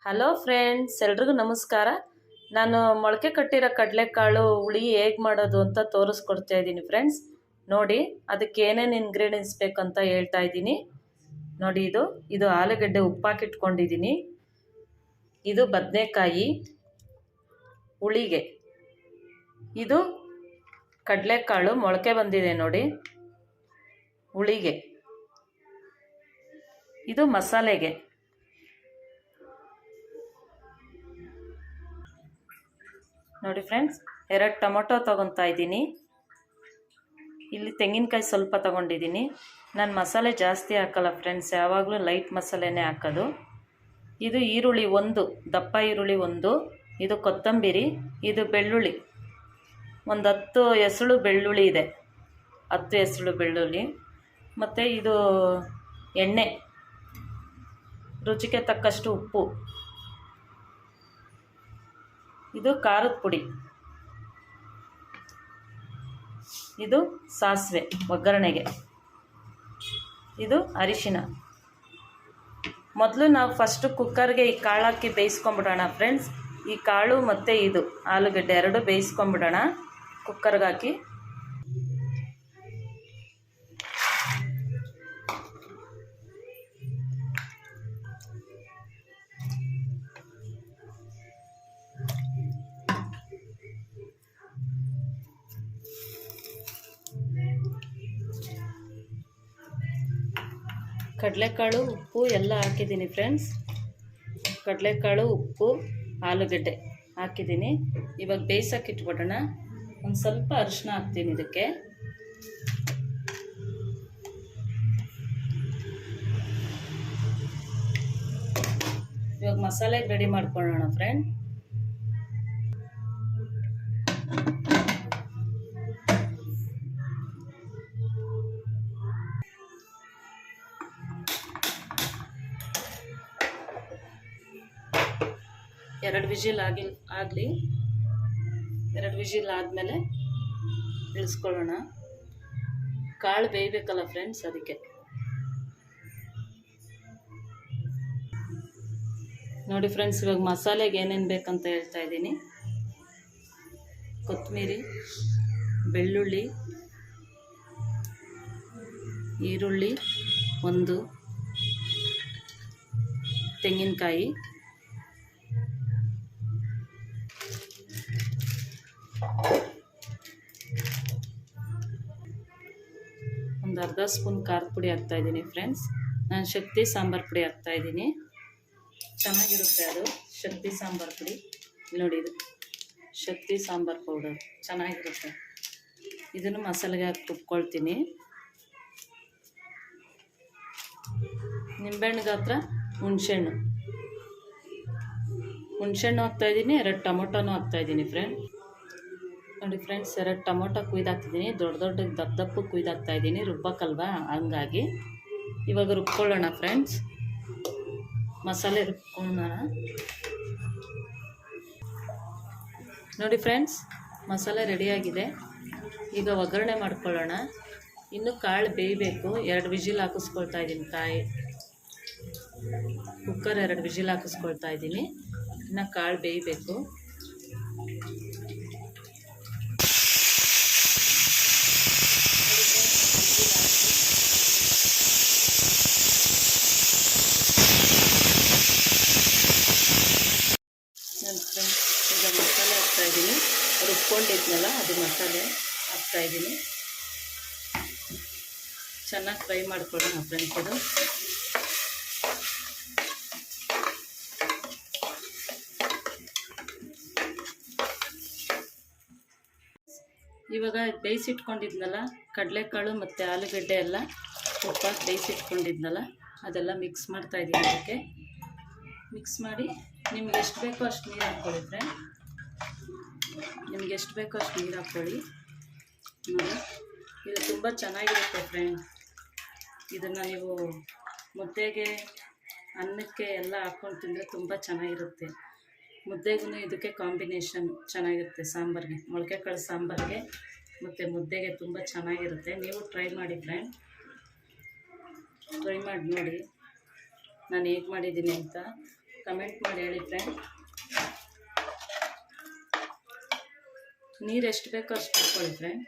Hello friends, ಎಲ್ರಿಗೂ ನಮಸ್ಕಾರ. ನಾನು ಮೊಳಕೆ ಕಟ್ಟಿರೋ ಕಡಲೆಕಾಳು ಹುಳಿ ಹೇಗೆ ಮಾಡೋದು ಅಂತ ತೋರಿಸ್ಕೊಡ್ತಾ ಇದ್ದೀನಿ ಫ್ರೆಂಡ್ಸ್. ನೋಡಿ, ಅದಕ್ಕೆ ಏನೇನು ಇಂಗ್ರೀಡಿಯೆಂಟ್ಸ್ ಬೇಕಂತ ಹೇಳ್ತಾ ಇದ್ದೀನಿ. ನೋಡಿ, ಇದು ಆಲೂಗಡ್ಡೆ ಉಪ್ಪಾಕಿಟ್ಕೊಂಡಿದ್ದೀನಿ. ಇದು ಬದನೆಕಾಯಿ ಹುಳಿಗೆ. ಇದು ಕಡಲೆಕಾಳು ಮೊಳಕೆ ಬಂದಿದೆ ನೋಡಿ ಹುಳಿಗೆ. ಇದು ಮಸಾಲೆಗೆ. ನೋಡಿ ಫ್ರೆಂಡ್ಸ್, 2 ಟೊಮೊಟೊ ತೊಗೊತಾ ಇದ್ದೀನಿ. ಇಲ್ಲಿ ತೆಂಗಿನಕಾಯಿ ಸ್ವಲ್ಪ ತೊಗೊಂಡಿದ್ದೀನಿ. ನಾನು ಮಸಾಲೆ ಜಾಸ್ತಿ ಹಾಕಲ್ಲ ಫ್ರೆಂಡ್ಸ್, ಯಾವಾಗಲೂ ಲೈಟ್ ಮಸಾಲೆನೇ ಹಾಕೋದು. ಇದು ಈರುಳ್ಳಿ 1, ದಪ್ಪ ಈರುಳ್ಳಿ 1. ಇದು ಕೊತ್ತಂಬರಿ. ಇದು ಬೆಳ್ಳುಳ್ಳಿ, ಒಂದು 10 ಎಸಳು ಬೆಳ್ಳುಳ್ಳಿ ಇದೆ, 10 ಎಸಳು ಬೆಳ್ಳುಳ್ಳಿ. ಮತ್ತು ಇದು ಎಣ್ಣೆ, ರುಚಿಗೆ ತಕ್ಕಷ್ಟು ಉಪ್ಪು. ಇದು ಖಾರದ ಪುಡಿ. ಇದು ಸಾಸಿವೆ ಒಗ್ಗರಣೆಗೆ. ಇದು ಅರಿಶಿನ. ಮೊದಲು ನಾವು ಫಸ್ಟು ಕುಕ್ಕರ್ಗೆ ಈ ಕಾಳು ಹಾಕಿ ಬೇಯಿಸ್ಕೊಂಬಿಡೋಣ ಫ್ರೆಂಡ್ಸ್. ಈ ಕಾಳು ಮತ್ತು ಇದು ಆಲೂಗಡ್ಡೆ 2 ಬೇಯಿಸ್ಕೊಂಬಿಡೋಣ ಕುಕ್ಕರ್ಗೆ ಹಾಕಿ. ಕಡಲೆಕಾಳು, ಉಪ್ಪು ಎಲ್ಲ ಹಾಕಿದ್ದೀನಿ ಫ್ರೆಂಡ್ಸ್. ಕಡಲೆಕಾಳು, ಉಪ್ಪು, ಆಲೂಗಡ್ಡೆ ಹಾಕಿದ್ದೀನಿ. ಇವಾಗ ಬೇಯಿಸೋಕೆ ಇಟ್ಬಿಡೋಣ. ಒಂದು ಸ್ವಲ್ಪ ಅರಿಶಿನ ಹಾಕ್ತೀನಿ ಇದಕ್ಕೆ. ಇವಾಗ ಮಸಾಲೆಗೆ ರೆಡಿ ಮಾಡ್ಕೊಳ್ಳೋಣ ಫ್ರೆಂಡ್. ಎರಡು ವಿಜಿಲ್ ಆಗಲಿ. 2 ವಿಜಿಲ್ ಆದಮೇಲೆ ಇಳಿಸ್ಕೊಳ್ಳೋಣ. ಕಾಳು ಬೇಯಬೇಕಲ್ಲ ಫ್ರೆಂಡ್ಸ್, ಅದಕ್ಕೆ. ನೋಡಿ ಫ್ರೆಂಡ್ಸ್, ಇವಾಗ ಮಸಾಲೆಗೆ ಏನೇನು ಬೇಕಂತ ಹೇಳ್ತಾ ಇದ್ದೀನಿ. ಕೊತ್ತಂಬರಿ, ಬೆಳ್ಳುಳ್ಳಿ, ಈರುಳ್ಳಿ 1, ತೆಂಗಿನಕಾಯಿ, ಒಂದು ಅರ್ಧ ಸ್ಪೂನ್ ಖಾರದ ಪುಡಿ ಹಾಕ್ತಾಯಿದ್ದೀನಿ ಫ್ರೆಂಡ್ಸ್. ನಾನು ಶಕ್ತಿ ಸಾಂಬಾರು ಪುಡಿ ಹಾಕ್ತಾಯಿದ್ದೀನಿ. ಚೆನ್ನಾಗಿರುತ್ತೆ ಅದು ಶಕ್ತಿ ಸಾಂಬಾರು ಪುಡಿ. ನೋಡಿ, ಇದು ಶಕ್ತಿ ಸಾಂಬಾರು ಪೌಡರ್ ಚೆನ್ನಾಗಿರುತ್ತೆ. ಇದನ್ನು ಮಸಾಲೆಗೆ ಹಾಕಿ ರುಬ್ಕೊಳ್ತೀನಿ. ನಿಂಬೆಹಣ್ಣು ಗಾತ್ರ ಹುಣಸೆಹಣ್ಣು ಹಾಕ್ತಾಯಿದ್ದೀನಿ. 2 ಟೊಮೊಟೊನೂ ಹಾಕ್ತಾಯಿದ್ದೀನಿ ಫ್ರೆಂಡ್. ನೋಡಿ ಫ್ರೆಂಡ್ಸ್, 2 ಟೊಮೊಟೊ ಕುಯ್ದಾಕ್ತಿದ್ದೀನಿ. ದೊಡ್ಡ ದಪ್ಪು ಕುಯ್ದಾಕ್ತಾಯಿದ್ದೀನಿ, ರುಬ್ಬಕ್ಕಲ್ವಾ ಹಂಗಾಗಿ. ಇವಾಗ ರುಬ್ಕೊಳ್ಳೋಣ ಫ್ರೆಂಡ್ಸ್. ಮಸಾಲೆ ರುಬ್ಕೊಳ್ಳೋಣ. ನೋಡಿ ಫ್ರೆಂಡ್ಸ್, ಮಸಾಲೆ ರೆಡಿಯಾಗಿದೆ. ಈಗ ಒಗ್ಗರಣೆ ಮಾಡ್ಕೊಳ್ಳೋಣ. ಇನ್ನು ಕಾಳು ಬೇಯಬೇಕು. 2 ವಿಜಿಲ್ ಹಾಕಿಸ್ಕೊಳ್ತಾ ಇದ್ದೀನಿ. ಕುಕ್ಕರ್ 2 ವಿಜಿಲ್ ಹಾಕಿಸ್ಕೊಳ್ತಾ ಇದ್ದೀನಿ. ಇನ್ನು ಕಾಳು ಬೇಯಬೇಕು. ಈಗ ಮಸಾಲೆ ಹಾಕ್ತಾಯಿದ್ದೀನಿ. ರುಬ್ಕೊಂಡಿದ್ನಲ್ಲ, ಅದು ಮಸಾಲೆ ಹಾಕ್ತಾಯಿದ್ದೀನಿ. ಚೆನ್ನಾಗಿ ಫ್ರೈ ಮಾಡ್ಕೊಳ್ಳೋಣ ಫ್ರೆಂಡ್ಸ್. ಇದು ಇವಾಗ ಬೇಯಿಸಿಟ್ಕೊಂಡಿದ್ನಲ್ಲ ಕಡಲೆಕಾಳು ಮತ್ತು ಆಲೂಗಡ್ಡೆ ಎಲ್ಲ ಉಪ್ಪಾಕಿ ಬೇಯಿಸಿಟ್ಕೊಂಡಿದ್ನಲ್ಲ, ಅದೆಲ್ಲ ಮಿಕ್ಸ್ ಮಾಡ್ತಾಯಿದ್ದೀನಿ. ಅದಕ್ಕೆ ಮಿಕ್ಸ್ ಮಾಡಿ ನಿಮ್ಗೆ ಎಷ್ಟು ಬೇಕೋ ಅಷ್ಟು ನೀರು ಹಾಕ್ಕೊಳ್ಳಿ ಫ್ರೆಂಡ್. ನಿಮ್ಗೆ ಎಷ್ಟು ಬೇಕೋ ಅಷ್ಟು ನೀರು ಹಾಕ್ಕೊಳ್ಳಿ. ನೋಡಿ, ಇದು ತುಂಬ ಚೆನ್ನಾಗಿರುತ್ತೆ ಫ್ರೆಂಡ್. ಇದನ್ನು ನೀವು ಮುದ್ದೆಗೆ, ಅನ್ನಕ್ಕೆ ಎಲ್ಲ ಹಾಕ್ಕೊಂಡು ತಿಂದರೆ ತುಂಬ ಚೆನ್ನಾಗಿರುತ್ತೆ. ಮುದ್ದೆಗೂ ಇದಕ್ಕೆ ಕಾಂಬಿನೇಷನ್ ಚೆನ್ನಾಗಿರುತ್ತೆ. ಸಾಂಬಾರಿಗೆ, ಮೊಳಕೆ ಕಾಳು ಸಾಂಬಾರಿಗೆ ಮತ್ತು ಮುದ್ದೆಗೆ ತುಂಬ ಚೆನ್ನಾಗಿರುತ್ತೆ. ನೀವು ಟ್ರೈ ಮಾಡಿ ಫ್ರೆಂಡ್. ಟ್ರೈ ಮಾಡಿ ನೋಡಿ ನಾನು ಹೇಗೆ ಮಾಡಿದ್ದೀನಿ ಅಂತ. ಕಮೆಂಟ್ ಮಾಡಿ ಹೇಳಿ ಫ್ರೆಂಡ್. ನೀರು ಎಷ್ಟು ಬೇಕೋ ಅಷ್ಟು ಹಾಕ್ಕೊಳ್ಳಿ ಫ್ರೆಂಡ್.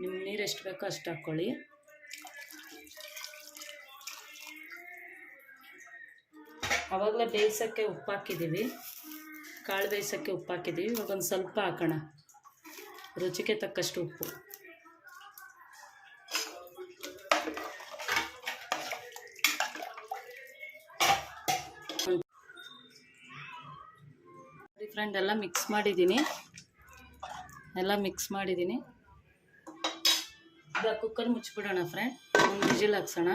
ನಿಮ್ಗೆ ನೀರು ಎಷ್ಟು ಬೇಕೋ ಅಷ್ಟು ಹಾಕ್ಕೊಳ್ಳಿ. ಆವಾಗಲೇ ಬೇಯಿಸೋಕ್ಕೆ ಉಪ್ಪು ಹಾಕಿದ್ದೀವಿ, ಕಾಳು ಬೇಯಿಸೋಕ್ಕೆ ಉಪ್ಪು ಹಾಕಿದ್ದೀವಿ. ಇವಾಗ ಒಂದು ಸ್ವಲ್ಪ ಹಾಕೋಣ, ರುಚಿಗೆ ತಕ್ಕಷ್ಟು ಉಪ್ಪು. ಫ್ರೆಂಡ್ ಎಲ್ಲ ಮಿಕ್ಸ್ ಮಾಡಿದ್ದೀನಿ, ಈಗ ಕುಕ್ಕರ್ ಮುಚ್ಚಿಬಿಡೋಣ ಫ್ರೆಂಡ್. ಒಂದು ವಿಜಿಲ್ ಹಾಕ್ಸೋಣ.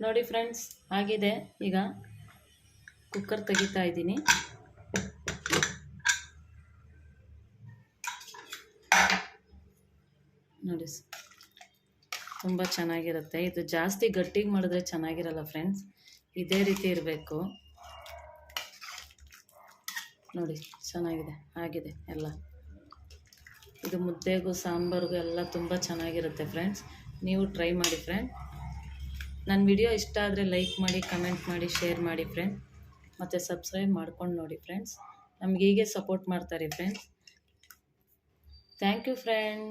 ನೋಡಿ ಫ್ರೆಂಡ್ಸ್, ಆಗಿದೆ. ಈಗ ಕುಕ್ಕರ್ ತೆಗಿತಾ ಇದ್ದೀನಿ. ನೋಡಿ, ತುಂಬ ಚೆನ್ನಾಗಿರುತ್ತೆ. ಇದು ಜಾಸ್ತಿ ಗಟ್ಟಿಗೆ ಮಾಡಿದ್ರೆ ಚೆನ್ನಾಗಿರಲ್ಲ ಫ್ರೆಂಡ್ಸ್, ಇದೇ ರೀತಿ ಇರಬೇಕು. ನೋಡಿ ಚೆನ್ನಾಗಿದೆ, ಆಗಿದೆ ಎಲ್ಲ. ಇದು ಮುದ್ದೆಗೂ ಸಾಂಬಾರಿಗೂ ಎಲ್ಲ ತುಂಬ ಚೆನ್ನಾಗಿರುತ್ತೆ ಫ್ರೆಂಡ್ಸ್. ನೀವು ಟ್ರೈ ಮಾಡಿ ಫ್ರೆಂಡ್. ನನ್ನ ವಿಡಿಯೋ ಇಷ್ಟ ಆದರೆ ಲೈಕ್ ಮಾಡಿ, ಕಮೆಂಟ್ ಮಾಡಿ, ಶೇರ್ ಮಾಡಿ ಫ್ರೆಂಡ್. ಮತ್ತು ಸಬ್ಸ್ಕ್ರೈಬ್ ಮಾಡ್ಕೊಂಡು ನೋಡಿ ಫ್ರೆಂಡ್ಸ್. ನಮ್ಗೆ ಹೀಗೆ ಸಪೋರ್ಟ್ ಮಾಡ್ತಾರೆ ಫ್ರೆಂಡ್ಸ್. Thank you friend.